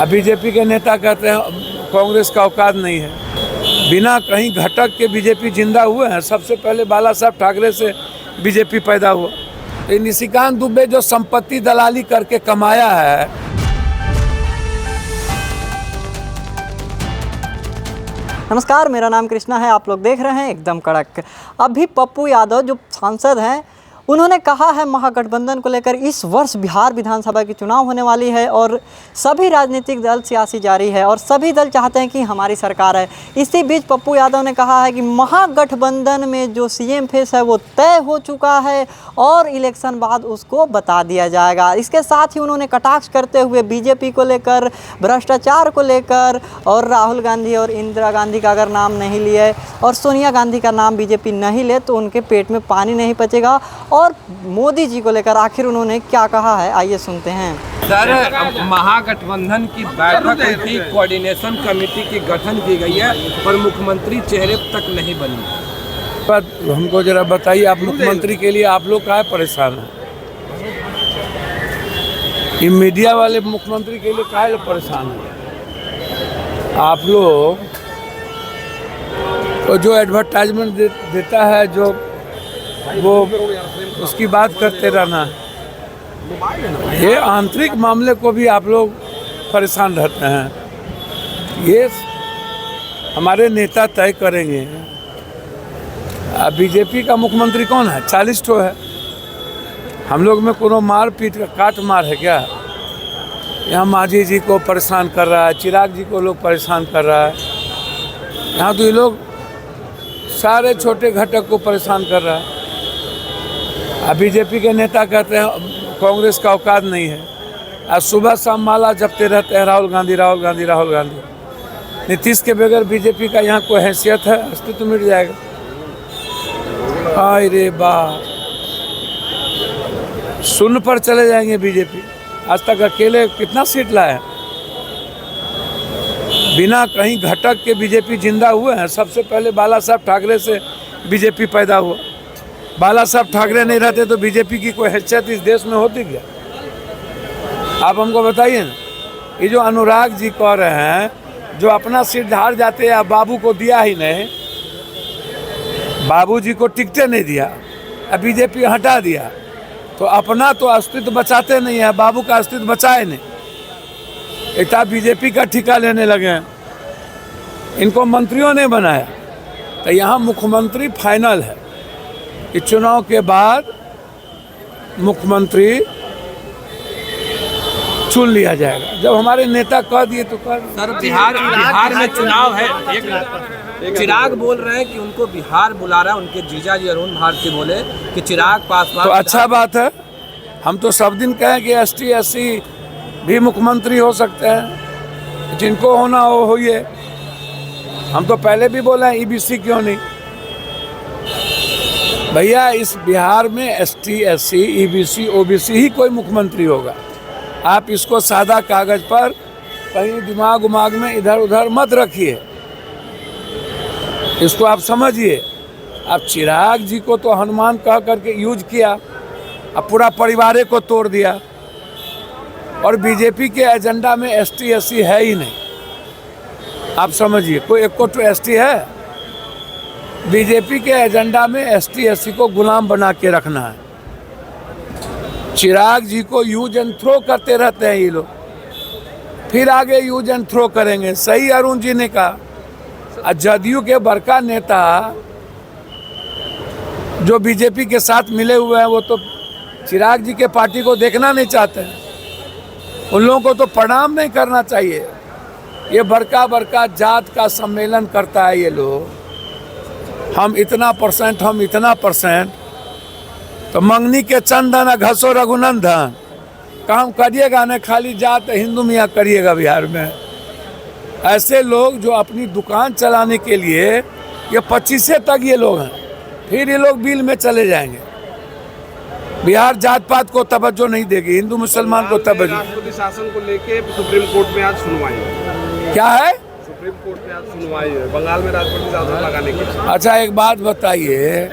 BJP के नेता कहते हैं कांग्रेस का औकात नहीं है। बिना कहीं घटक के बीजेपी जिंदा हुए हैं। सबसे पहले बाला साहब ठाकरे से बीजेपी पैदा हुआ। तो निशिकांत दुबे जो संपत्ति दलाली करके कमाया है, नमस्कार, मेरा नाम कृष्णा है। आप लोग देख रहे हैं एकदम कड़क। अभी पप्पू यादव जो सांसद हैं, उन्होंने कहा है महागठबंधन को लेकर इस वर्ष बिहार विधानसभा की चुनाव होने वाली है और सभी राजनीतिक दल सियासी जारी है और सभी दल चाहते हैं कि हमारी सरकार है। इसी बीच पप्पू यादव ने कहा है कि महागठबंधन में जो सीएम फेस है वो तय हो चुका है और इलेक्शन बाद उसको बता दिया जाएगा। इसके साथ ही उन्होंने कटाक्ष करते हुए बीजेपी को लेकर, भ्रष्टाचार को लेकर और राहुल गांधी और इंदिरा गांधी का अगर नाम नहीं लिए और सोनिया गांधी का नाम बीजेपी नहीं ले तो उनके पेट में पानी नहीं पचेगा। और मोदी जी को लेकर आखिर उन्होंने क्या कहा है, आइए सुनते हैं। सर, महागठबंधन की बैठक हुई थी, कोऑर्डिनेशन कमेटी की गठन की गई है पर मुख्यमंत्री चेहरे तक नहीं बनी। पर हमको जरा बताइए, आप मुख्यमंत्री के लिए आप लोग काहे परेशान हैं? ये मीडिया वाले मुख्यमंत्री के लिए काहे परेशान हैं? आप लोग तो जो एडवर्टाइजमेंट देता है, जो वो उसकी बात करते रहना। ये आंतरिक मामले को भी आप लोग परेशान रहते हैं। ये हमारे नेता तय करेंगे। बीजेपी का मुख्यमंत्री कौन है? 40 ठो है। हम लोग में कोनो मार पीट का काट मार है क्या? यहाँ मांझी जी को परेशान कर रहा है, चिराग जी को लोग परेशान कर रहा है। यहाँ तो ये लोग सारे छोटे घटक को परेशान कर रहा है। बीजेपी के नेता कहते हैं कांग्रेस का औकात नहीं है। आज सुबह शाम माला जपते रहते हैं राहुल गांधी, राहुल गांधी, राहुल गांधी। नीतीश के बगैर बीजेपी का यहाँ कोई हैसियत है? अस्तित्व मिट जाएगा। हाय रे बाप, शून्य पर चले जाएंगे बीजेपी। आज तक अकेले कितना सीट लाए? बिना कहीं घटक के बीजेपी जिंदा हुए हैं। सबसे पहले बाला साहब ठाकरे से बीजेपी पैदा हुआ। बाला साहब ठाकरे नहीं रहते तो बीजेपी की कोई हैसियत इस देश में होती क्या? आप हमको बताइए ना। ये जो अनुराग जी कह रहे हैं, जो अपना सीट हार जाते हैं, बाबू को दिया ही नहीं, बाबू जी को टिकटे नहीं दिया, अब बीजेपी हटा दिया, तो अपना तो अस्तित्व बचाते नहीं है, बाबू का अस्तित्व बचाए नहीं। एक बीजेपी का ठिका लेने लगे हैं। इनको मंत्रियों ने बनाया। तो यहाँ मुख्यमंत्री फाइनल है। इस चुनाव के बाद मुख्यमंत्री चुन लिया जाएगा। जब हमारे नेता कह दिए तो कह। सर, बिहार में चुनाव है। एक चिराग बोल रहे हैं कि उनको बिहार बुला रहा है। उनके जीजा जी अरुण भारती बोले कि चिराग पासवान। तो अच्छा बात है। हम तो सब दिन कहें कि ST SC भी मुख्यमंत्री हो सकते हैं। जिनको होना हो होइए। हम तो पहले भी बोले हैं EBC क्यों नहीं। भैया, इस बिहार में ST SC EBC OBC ही कोई मुख्यमंत्री होगा। आप इसको सादा कागज पर कहीं दिमाग उमाग में इधर उधर मत रखिए। इसको आप समझिए। आप चिराग जी को तो हनुमान कह करके यूज किया, अब पूरा परिवार को तोड़ दिया। और बीजेपी के एजेंडा में ST SC है ही नहीं। आप समझिए, कोई एक तो ST है। बीजेपी के एजेंडा में ST SC को गुलाम बना के रखना है। चिराग जी को यूज एंड थ्रो करते रहते हैं ये लोग, फिर आगे यूज एंड थ्रो करेंगे। सही अरुण जी ने कहा। जदयू के बड़का नेता जो बीजेपी के साथ मिले हुए हैं, वो तो चिराग जी के पार्टी को देखना नहीं चाहते हैं। उन लोगों को तो प्रणाम नहीं करना चाहिए। ये बड़का जात का सम्मेलन करता है ये लोग। हम इतना परसेंट, हम इतना परसेंट। तो मंगनी के चंदन घसो रघुनंदन काम करिएगा न, खाली जात हिंदू मियाँ करिएगा बिहार में। ऐसे लोग जो अपनी दुकान चलाने के लिए, ये 25 तक ये लोग हैं, फिर ये लोग बिल में चले जाएंगे। बिहार जात पात को तवज्जो नहीं देगी, हिंदू मुसलमान को तवज्जो। राष्ट्रपति शासन को लेके सुप्रीम कोर्ट में आज सुनवाई क्या है? सुप्रीम कोर्ट में आज सुनवाई है बंगाल में राष्ट्रपति शासन लगाने की। अच्छा, एक बात बताइए,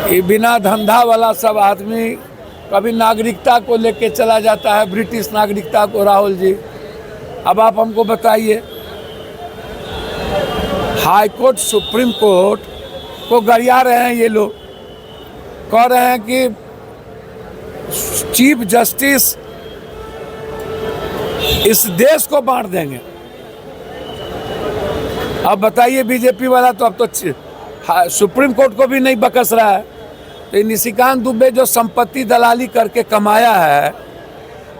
ये बिना धंधा वाला सब आदमी कभी नागरिकता को लेके चला जाता है, ब्रिटिश नागरिकता को। राहुल जी अब आप हमको बताइए, हाई कोर्ट सुप्रीम कोर्ट को गरिया रहे हैं ये लोग, कह रहे हैं कि चीफ जस्टिस इस देश को बांट देंगे। अब बताइए बीजेपी वाला तो अब तो सुप्रीम कोर्ट को भी नहीं बकस रहा है। तो निशिकांत दुबे जो संपत्ति दलाली करके कमाया है,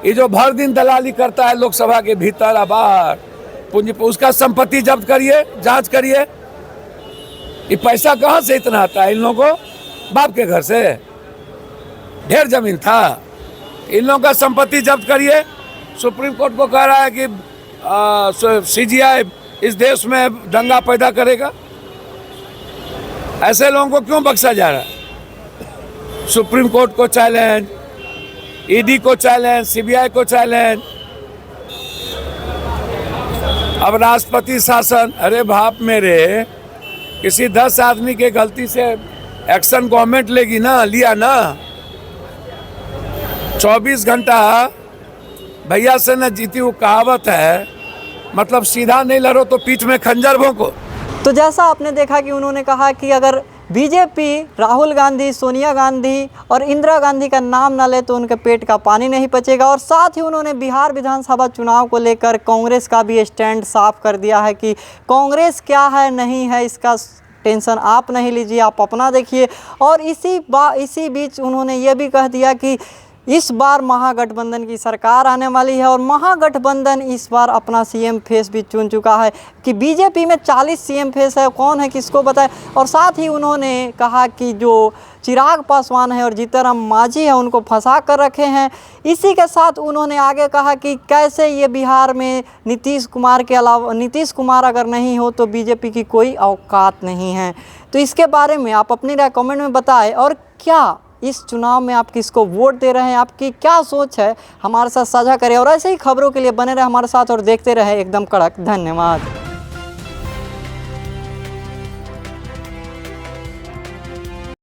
ये जो भर दिन दलाली करता है लोकसभा के भीतर और बाहर, पूंजी, उसका संपत्ति जब्त करिए, जांच करिए। ये पैसा कहाँ से इतना आता है इन लोगों को? बाप के घर से ढेर जमीन था। इन लोगों का संपत्ति जब्त करिए। सुप्रीम कोर्ट को कह रहा है कि सीजीआई इस देश में दंगा पैदा करेगा। ऐसे लोगों को क्यों बख्शा जा रहा है? सुप्रीम कोर्ट को चैलेंज, ईडी को चैलेंज, सीबीआई को चैलेंज, अब राष्ट्रपति शासन। अरे बाप मेरे, किसी 10 आदमी के गलती से एक्शन गवर्नमेंट लेगी ना, लिया ना। 24 घंटा भैया से न जीती, वो कहावत है, मतलब सीधा नहीं लड़ो तो पीठ में खंजर भोंको। तो जैसा आपने देखा कि उन्होंने कहा कि अगर बीजेपी राहुल गांधी, सोनिया गांधी और इंदिरा गांधी का नाम ना ले तो उनके पेट का पानी नहीं पचेगा। और साथ ही उन्होंने बिहार विधानसभा चुनाव को लेकर कांग्रेस का भी स्टैंड साफ कर दिया है कि कांग्रेस क्या है नहीं है इसका टेंशन आप नहीं लीजिए, आप अपना देखिए। और इसी बीच उन्होंने ये भी कह दिया कि इस बार महागठबंधन की सरकार आने वाली है और महागठबंधन इस बार अपना सीएम फेस भी चुन चुका है कि बीजेपी में 40 सीएम फेस है, कौन है किसको बताए। और साथ ही उन्होंने कहा कि जो चिराग पासवान है और जीतन मांझी है उनको फंसा कर रखे हैं। इसी के साथ उन्होंने आगे कहा कि कैसे ये बिहार में नीतीश कुमार के अलावा, नीतीश कुमार अगर नहीं हो तो बीजेपी की कोई औकात नहीं है। तो इसके बारे में आप अपनी राय कमेंट में बताएं और क्या इस चुनाव में आप किसको वोट दे रहे हैं, आपकी क्या सोच है हमारे साथ साझा करें। और ऐसे ही खबरों के लिए बने रहे हमारे साथ और देखते रहे एकदम कड़क। धन्यवाद।